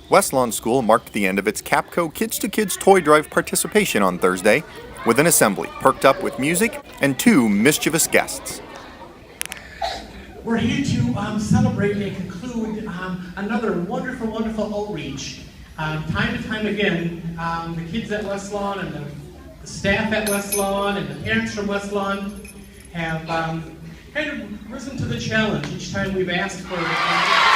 West Lawn School marked the end of its Capco Kids to Kids Toy Drive participation on Thursday with an assembly perked up with music and two mischievous guests. We're here to celebrate and conclude another wonderful, wonderful outreach. Time to time again, the kids at West Lawn and the staff at West Lawn and the parents from West Lawn have kind of risen to the challenge each time we've asked for